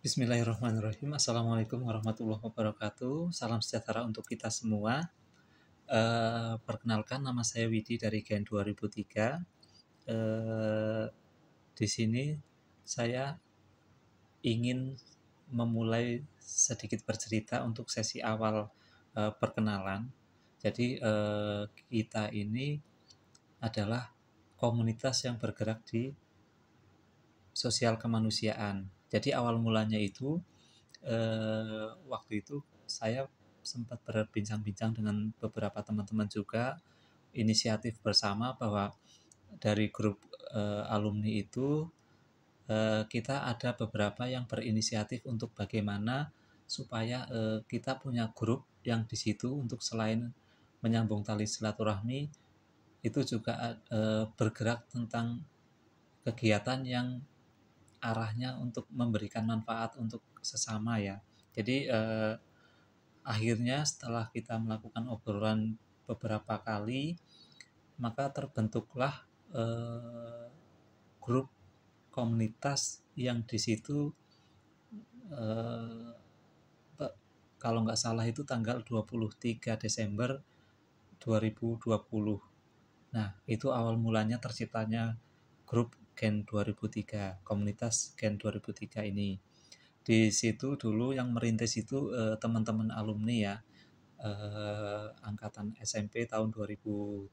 Bismillahirrahmanirrahim. Assalamualaikum warahmatullahi wabarakatuh. Salam sejahtera untuk kita semua. Perkenalkan, nama saya Widi dari Gen 2003. Di sini saya ingin memulai sedikit bercerita untuk sesi awal perkenalan. Jadi kita ini adalah komunitas yang bergerak di sosial kemanusiaan. Jadi awal mulanya itu waktu itu saya sempat berbincang-bincang dengan beberapa teman-teman juga, inisiatif bersama bahwa dari grup alumni itu kita ada beberapa yang berinisiatif untuk bagaimana supaya kita punya grup yang di situ untuk selain menyambung tali silaturahmi itu juga bergerak tentang kegiatan yang arahnya untuk memberikan manfaat untuk sesama ya. Jadi akhirnya setelah kita melakukan obrolan beberapa kali, maka terbentuklah grup komunitas yang di situ eh, kalau nggak salah itu tanggal 23 Desember 2020. Nah, itu awal mulanya terciptanya grup Gen 2003, komunitas Gen 2003 ini. Di situ dulu yang merintis itu teman-teman alumni ya, angkatan SMP tahun 2003.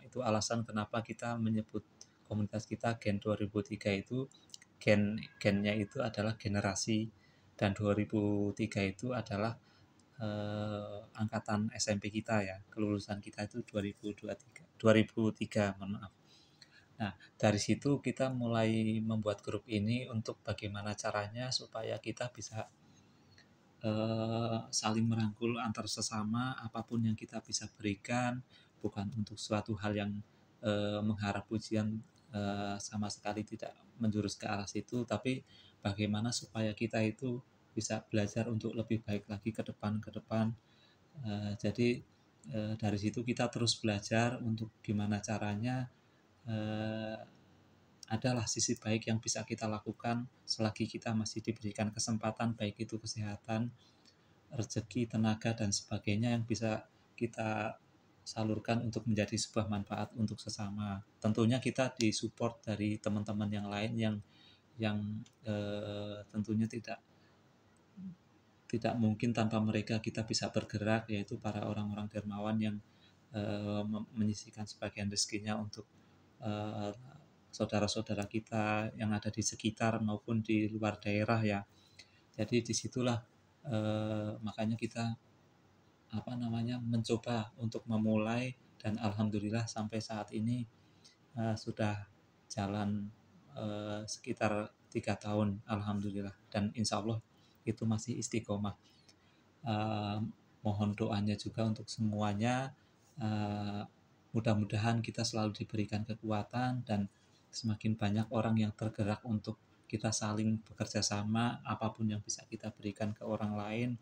Itu alasan kenapa kita menyebut komunitas kita Gen 2003 itu gennya itu adalah generasi, dan 2003 itu adalah angkatan SMP kita ya, kelulusan kita itu 2003, mohon maaf. Nah, dari situ kita mulai membuat grup ini untuk bagaimana caranya supaya kita bisa saling merangkul antar sesama, apapun yang kita bisa berikan, bukan untuk suatu hal yang mengharap pujian, sama sekali tidak menjurus ke arah situ, tapi bagaimana supaya kita itu bisa belajar untuk lebih baik lagi ke depan. Jadi dari situ kita terus belajar untuk gimana caranya eh, adalah sisi baik yang bisa kita lakukan selagi kita masih diberikan kesempatan, baik itu kesehatan, rezeki, tenaga, dan sebagainya yang bisa kita salurkan untuk menjadi sebuah manfaat untuk sesama. Tentunya kita disupport dari teman-teman yang lain yang tentunya tidak tidak mungkin tanpa mereka kita bisa bergerak, yaitu para orang-orang dermawan yang menyisihkan sebagian rezekinya untuk eh, saudara-saudara kita yang ada di sekitar maupun di luar daerah ya. Jadi disitulah makanya kita mencoba untuk memulai, dan alhamdulillah sampai saat ini sudah jalan sekitar 3 tahun alhamdulillah, dan insya Allah itu masih istiqomah. uh, Mohon doanya juga untuk semuanya. Mudah-mudahan kita selalu diberikan kekuatan dan semakin banyak orang yang tergerak untuk kita saling bekerja sama, apapun yang bisa kita berikan ke orang lain,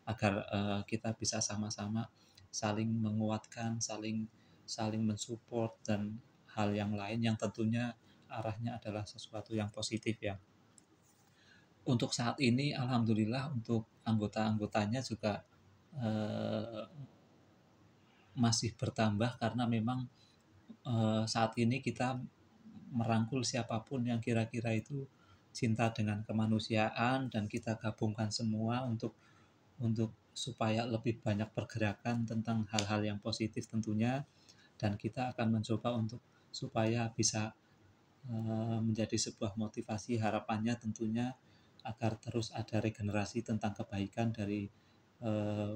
agar kita bisa sama-sama saling menguatkan, saling saling mensupport, dan hal yang lain yang tentunya arahnya adalah sesuatu yang positif ya. Untuk saat ini alhamdulillah untuk anggota-anggotanya juga eh, masih bertambah, karena memang saat ini kita merangkul siapapun yang kira-kira itu cinta dengan kemanusiaan, dan kita gabungkan semua untuk supaya lebih banyak pergerakan tentang hal-hal yang positif tentunya, dan kita akan mencoba untuk supaya bisa menjadi sebuah motivasi, harapannya tentunya agar terus ada regenerasi tentang kebaikan dari eh,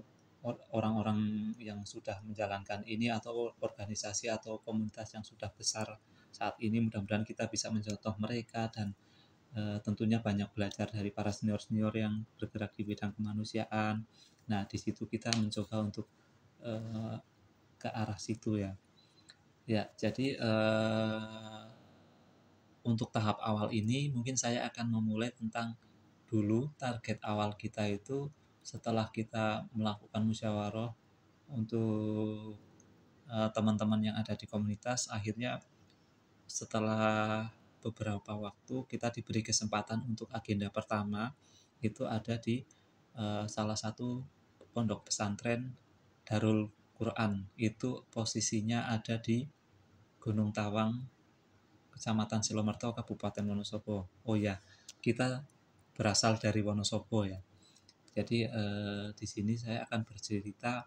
orang-orang yang sudah menjalankan ini, atau organisasi atau komunitas yang sudah besar saat ini. Mudah-mudahan kita bisa mencontoh mereka, dan tentunya banyak belajar dari para senior-senior yang bergerak di bidang kemanusiaan. Nah, di situ kita mencoba untuk eh, ke arah situ ya. Ya, jadi untuk tahap awal ini mungkin saya akan memulai tentang dulu target awal kita itu setelah kita melakukan musyawarah untuk teman-teman yang ada di komunitas. Akhirnya setelah beberapa waktu kita diberi kesempatan untuk agenda pertama, itu ada di salah satu pondok pesantren Darul Quran. Itu posisinya ada di Gunung Tawang, Kecamatan Silomerto, Kabupaten Wonosobo. Oh ya, kita berasal dari Wonosobo ya. Jadi di sini saya akan bercerita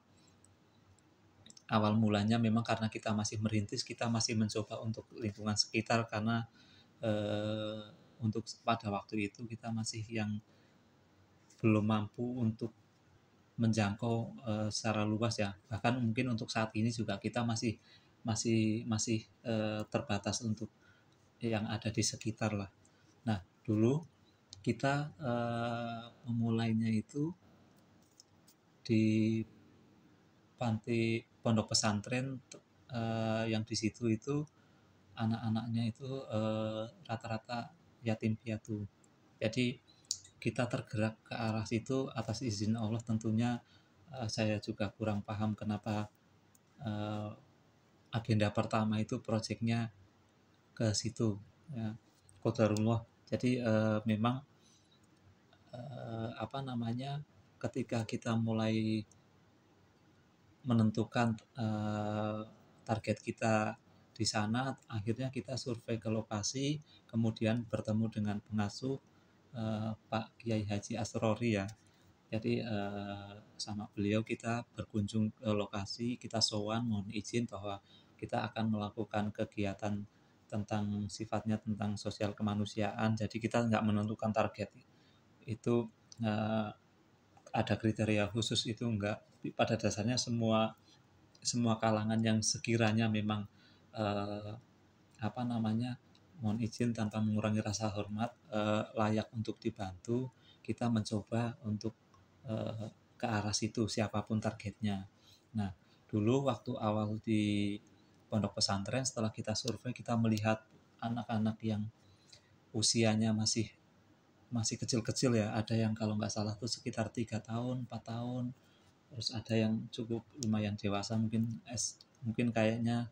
awal mulanya memang karena kita masih merintis, kita masih mencoba untuk lingkungan sekitar karena untuk pada waktu itu kita masih yang belum mampu untuk menjangkau secara luas ya. Bahkan mungkin untuk saat ini juga kita masih terbatas untuk yang ada di sekitar lah. Nah, dulu kita memulainya itu di panti pondok pesantren yang di situ itu anak-anaknya itu rata-rata yatim piatu. Jadi kita tergerak ke arah situ atas izin Allah tentunya. Saya juga kurang paham kenapa agenda pertama itu proyeknya ke situ ya, qadarullah. Jadi memang apa namanya, ketika kita mulai menentukan target kita di sana, akhirnya kita survei ke lokasi, kemudian bertemu dengan pengasuh Pak Kiai Haji Asrori ya. Jadi sama beliau kita berkunjung ke lokasi, kita sowan, mohon izin bahwa kita akan melakukan kegiatan tentang sifatnya tentang sosial kemanusiaan. Jadi kita nggak menentukan target itu ada kriteria khusus, itu enggak. Pada dasarnya semua kalangan yang sekiranya memang apa namanya, mohon izin tanpa mengurangi rasa hormat, layak untuk dibantu, kita mencoba untuk ke arah situ siapapun targetnya. Nah, dulu waktu awal di pondok pesantren setelah kita survei, kita melihat anak-anak yang usianya masih masih kecil-kecil ya, ada yang kalau nggak salah tuh sekitar 3 tahun, 4 tahun, terus ada yang cukup lumayan dewasa, mungkin kayaknya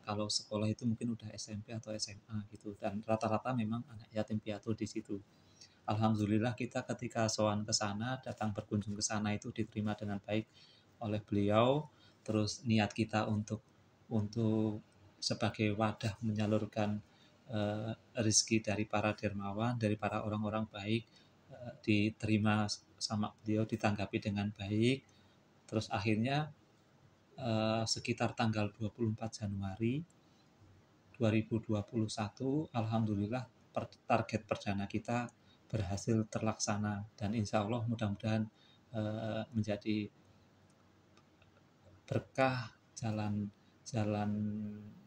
kalau sekolah itu mungkin udah SMP atau SMA gitu, dan rata-rata memang anak yatim piatu di situ. Alhamdulillah kita ketika sowan ke sana, datang berkunjung ke sana itu diterima dengan baik oleh beliau. Terus niat kita untuk sebagai wadah menyalurkan rezeki dari para dermawan, dari para orang-orang baik, diterima sama beliau, ditanggapi dengan baik. Terus akhirnya sekitar tanggal 24 Januari 2021, alhamdulillah target perdana kita berhasil terlaksana, dan insya Allah mudah-mudahan menjadi berkah, jalan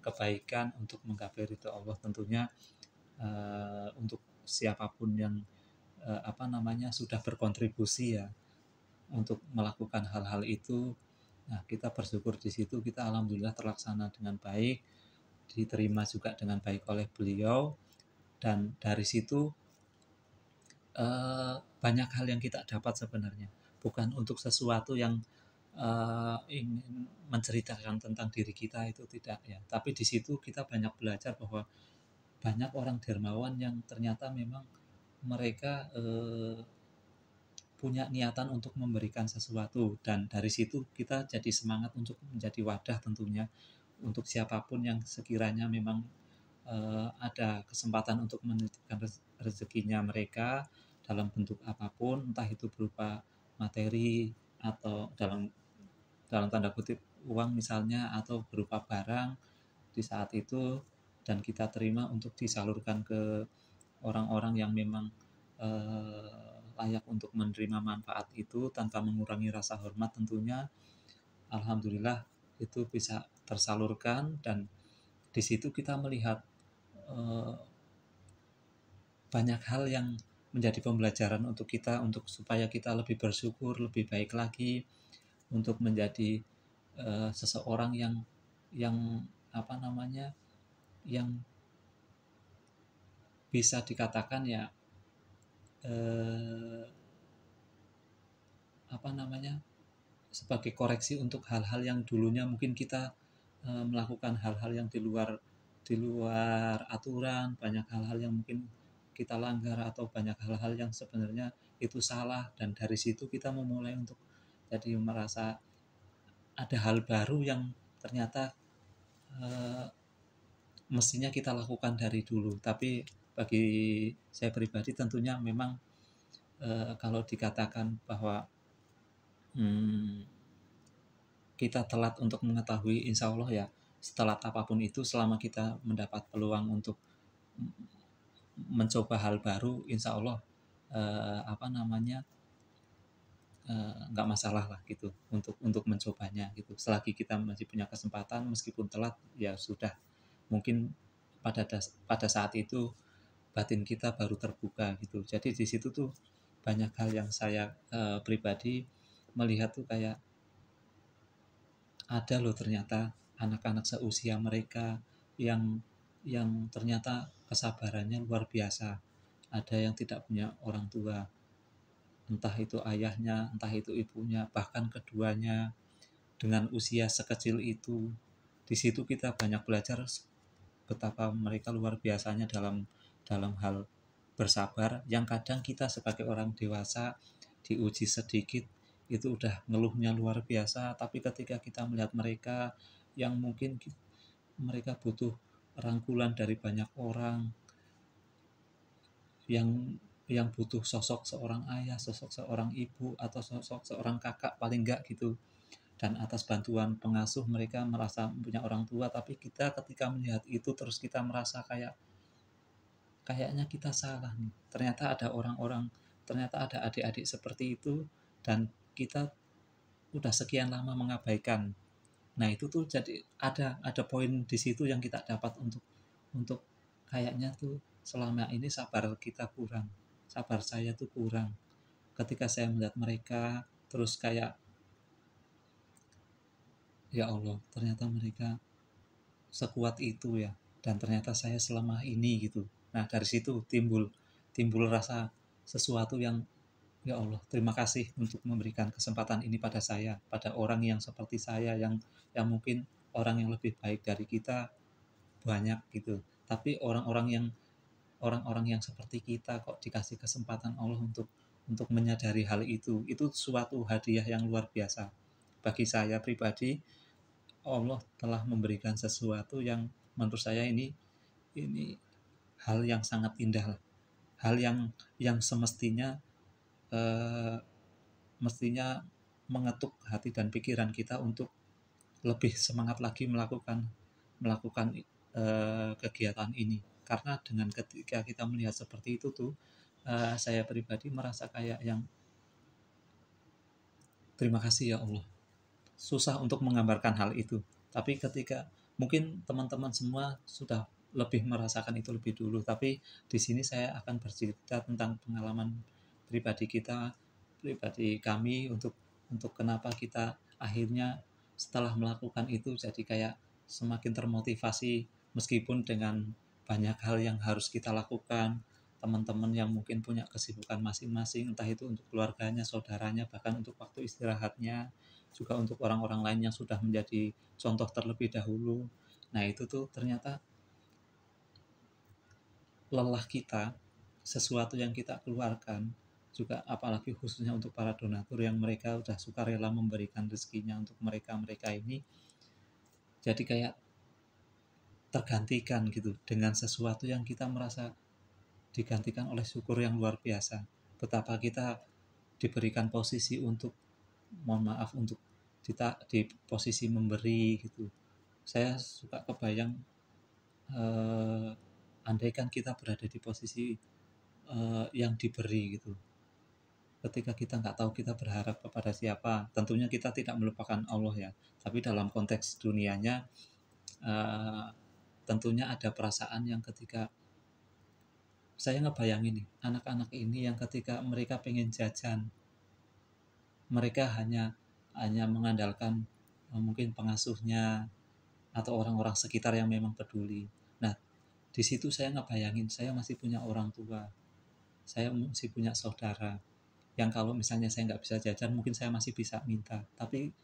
kebaikan untuk menggapai ridho Allah tentunya. Untuk siapapun yang apa namanya sudah berkontribusi ya untuk melakukan hal-hal itu, nah kita bersyukur di situ, kita alhamdulillah terlaksana dengan baik, diterima juga dengan baik oleh beliau, dan dari situ banyak hal yang kita dapat sebenarnya, bukan untuk sesuatu yang ingin menceritakan tentang diri kita, itu tidak ya, tapi di situ kita banyak belajar bahwa banyak orang dermawan yang ternyata memang mereka punya niatan untuk memberikan sesuatu, dan dari situ kita jadi semangat untuk menjadi wadah tentunya untuk siapapun yang sekiranya memang ada kesempatan untuk menitipkan rezekinya mereka dalam bentuk apapun, entah itu berupa materi atau dalam dalam tanda kutip uang misalnya, atau berupa barang di saat itu, dan kita terima untuk disalurkan ke orang-orang yang memang layak untuk menerima manfaat itu tanpa mengurangi rasa hormat tentunya. Alhamdulillah itu bisa tersalurkan, dan di situ kita melihat banyak hal yang menjadi pembelajaran untuk kita, untuk supaya kita lebih bersyukur, lebih baik lagi, untuk menjadi seseorang yang apa namanya, yang bisa dikatakan ya apa namanya, sebagai koreksi untuk hal-hal yang dulunya mungkin kita melakukan hal-hal yang di luar aturan, banyak hal-hal yang mungkin kita langgar atau banyak hal-hal yang sebenarnya itu salah, dan dari situ kita memulai untuk jadi merasa ada hal baru yang ternyata eh, mestinya kita lakukan dari dulu. Tapi bagi saya pribadi tentunya memang kalau dikatakan bahwa hmm, kita telat untuk mengetahui, insya Allah ya setelat apapun itu, selama kita mendapat peluang untuk mencoba hal baru, insya Allah apa namanya nggak masalah lah gitu untuk mencobanya gitu. Selagi kita masih punya kesempatan, meskipun telat ya sudah, mungkin pada saat itu batin kita baru terbuka gitu. Jadi di situ tuh banyak hal yang saya pribadi melihat tuh kayak ada loh ternyata anak-anak seusia mereka yang ternyata kesabarannya luar biasa. Ada yang tidak punya orang tua, entah itu ayahnya, entah itu ibunya, bahkan keduanya, dengan usia sekecil itu. Di situ kita banyak belajar betapa mereka luar biasanya dalam dalam hal bersabar, yang kadang kita sebagai orang dewasa diuji sedikit itu udah ngeluhnya luar biasa, tapi ketika kita melihat mereka yang mungkin mereka butuh rangkulan dari banyak orang, yang butuh sosok seorang ayah, sosok seorang ibu, atau sosok seorang kakak paling enggak gitu, dan atas bantuan pengasuh mereka merasa punya orang tua. Tapi kita ketika melihat itu terus kita merasa kayaknya kita salah nih, ternyata ada orang-orang, ternyata ada adik-adik seperti itu, dan kita udah sekian lama mengabaikan. Nah itu tuh jadi ada poin di situ yang kita dapat untuk kayaknya tuh selama ini sabar kita kurang, sabar saya tuh kurang. Ketika saya melihat mereka terus kayak, ya Allah ternyata mereka sekuat itu ya, dan ternyata saya selama ini gitu. Nah dari situ timbul timbul rasa sesuatu yang, ya Allah terima kasih untuk memberikan kesempatan ini pada saya, pada orang yang seperti saya, yang mungkin orang yang lebih baik dari kita banyak gitu, tapi orang-orang yang seperti kita kok dikasih kesempatan Allah untuk menyadari hal itu suatu hadiah yang luar biasa. Bagi saya pribadi, Allah telah memberikan sesuatu yang menurut saya ini hal yang sangat indah, hal yang semestinya eh, mestinya mengetuk hati dan pikiran kita untuk lebih semangat lagi melakukan melakukan kegiatan ini. Karena dengan ketika kita melihat seperti itu tuh, saya pribadi merasa kayak yang terima kasih ya Allah. Susah untuk menggambarkan hal itu, tapi ketika mungkin teman-teman semua sudah lebih merasakan itu lebih dulu, tapi di sini saya akan bercerita tentang pengalaman pribadi kita, pribadi kami, untuk kenapa kita akhirnya setelah melakukan itu jadi kayak semakin termotivasi, meskipun dengan banyak hal yang harus kita lakukan. Teman-teman yang mungkin punya kesibukan masing-masing, entah itu untuk keluarganya, saudaranya, bahkan untuk waktu istirahatnya, juga untuk orang-orang lain yang sudah menjadi contoh terlebih dahulu. Nah itu tuh ternyata lelah kita, sesuatu yang kita keluarkan, juga apalagi khususnya untuk para donatur yang mereka sudah sukarela memberikan rezekinya untuk mereka-mereka ini, jadi kayak tergantikan gitu dengan sesuatu yang kita merasa digantikan oleh syukur yang luar biasa. Betapa kita diberikan posisi untuk, mohon maaf, untuk di posisi memberi gitu. Saya suka kebayang andaikan kita berada di posisi yang diberi gitu. Ketika kita nggak tahu kita berharap kepada siapa, tentunya kita tidak melupakan Allah ya. Tapi dalam konteks dunianya, uh, tentunya ada perasaan yang ketika saya ngebayangin nih, anak-anak ini yang ketika mereka pengen jajan, mereka hanya hanya mengandalkan mungkin pengasuhnya atau orang-orang sekitar yang memang peduli. Nah, di situ saya ngebayangin saya masih punya orang tua, saya masih punya saudara, yang kalau misalnya saya nggak bisa jajan mungkin saya masih bisa minta. Tapi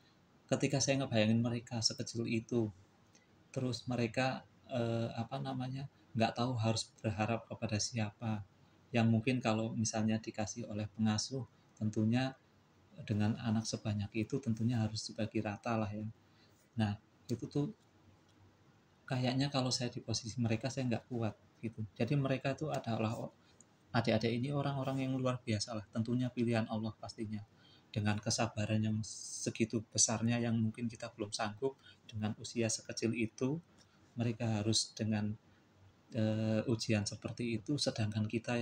ketika saya ngebayangin mereka sekecil itu, terus mereka apa namanya, nggak tahu harus berharap kepada siapa, yang mungkin kalau misalnya dikasih oleh pengasuh, tentunya dengan anak sebanyak itu tentunya harus dibagi rata lah ya. Nah, itu tuh kayaknya kalau saya di posisi mereka saya nggak kuat gitu. Jadi mereka itu adalah adik-adik ini orang-orang yang luar biasa lah, tentunya pilihan Allah pastinya. Dengan kesabaran yang segitu besarnya yang mungkin kita belum sanggup dengan usia sekecil itu, mereka harus dengan ujian seperti itu, sedangkan kita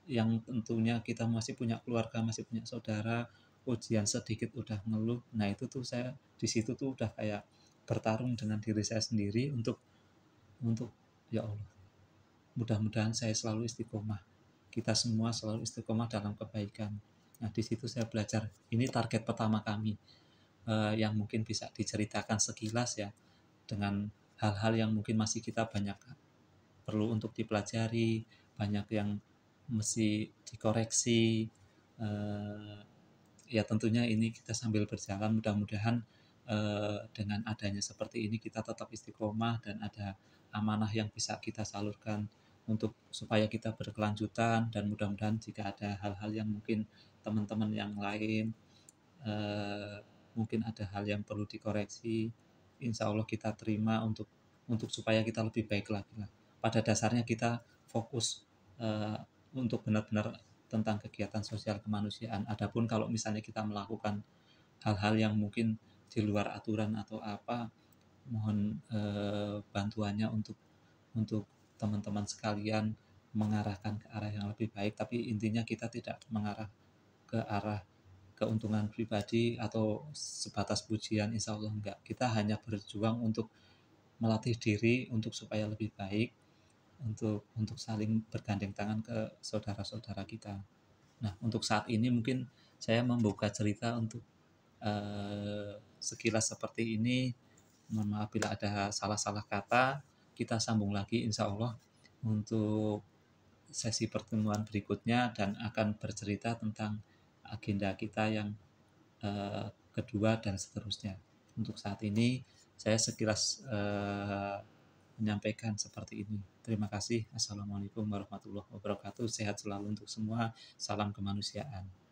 yang tentunya kita masih punya keluarga, masih punya saudara, ujian sedikit udah ngeluh. Nah, itu tuh saya di situ tuh udah kayak bertarung dengan diri saya sendiri untuk ya Allah, mudah-mudahan saya selalu istiqomah. Kita semua selalu istiqomah dalam kebaikan. Nah, di situ saya belajar. Ini target pertama kami yang mungkin bisa diceritakan sekilas ya, dengan hal-hal yang mungkin masih kita banyak perlu untuk dipelajari, banyak yang mesti dikoreksi. eh, Ya tentunya ini kita sambil berjalan, mudah-mudahan dengan adanya seperti ini kita tetap istiqomah dan ada amanah yang bisa kita salurkan untuk supaya kita berkelanjutan, dan mudah-mudahan jika ada hal-hal yang mungkin teman-teman yang lain eh, mungkin ada hal yang perlu dikoreksi, insya Allah kita terima untuk supaya kita lebih baik lagi lah. Pada dasarnya kita fokus eh, untuk benar-benar tentang kegiatan sosial kemanusiaan. Adapun kalau misalnya kita melakukan hal-hal yang mungkin di luar aturan atau apa, mohon bantuannya untuk teman-teman sekalian mengarahkan ke arah yang lebih baik. Tapi intinya kita tidak mengarah ke arah keuntungan pribadi atau sebatas pujian, insya Allah enggak. Kita hanya berjuang untuk melatih diri untuk supaya lebih baik, untuk saling bergandeng tangan ke saudara-saudara kita. Nah, untuk saat ini mungkin saya membuka cerita untuk sekilas seperti ini. Mohon maaf bila ada salah-salah kata. Kita sambung lagi insya Allah untuk sesi pertemuan berikutnya dan akan bercerita tentang agenda kita yang kedua dan seterusnya. Untuk saat ini saya sekilas menyampaikan seperti ini. Terima kasih. Assalamualaikum warahmatullahi wabarakatuh. Sehat selalu untuk semua. Salam kemanusiaan.